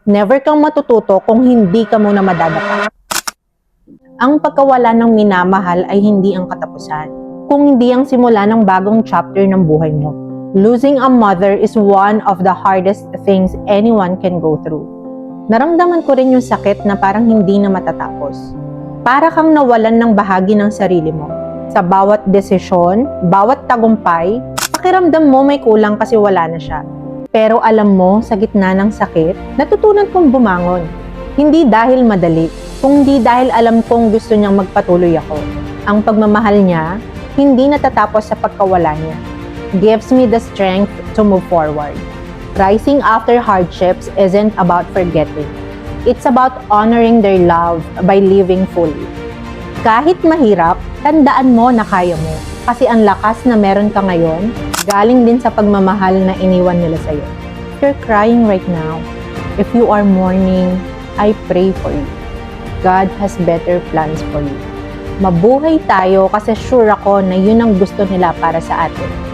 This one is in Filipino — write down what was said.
Never kang matututo kung hindi ka muna madadapa. Ang pagkawala ng minamahal ay hindi ang katapusan, kung hindi ang simula ng bagong chapter ng buhay mo. Losing a mother is one of the hardest things anyone can go through. Naramdaman ko rin yung sakit na parang hindi na matatapos. Para kang nawalan ng bahagi ng sarili mo. Sa bawat desisyon, bawat tagumpay, pakiramdam mo may kulang kasi wala na siya. Pero alam mo, sa gitna ng sakit, natutunan kong bumangon. Hindi dahil madali, kundi dahil alam kong gusto niyang magpatuloy ako. Ang pagmamahal niya, hindi natatapos sa pagkawala niya. Gives me the strength to move forward. Rising after hardships isn't about forgetting. It's about honoring their love by living fully. Kahit mahirap, tandaan mo na kaya mo. Kasi ang lakas na meron ka ngayon, galing din sa pagmamahal na iniwan nila sa'yo. If you're crying right now, if you are mourning, I pray for you. God has better plans for you. Mabuhay tayo kasi sure ako na yun ang gusto nila para sa atin.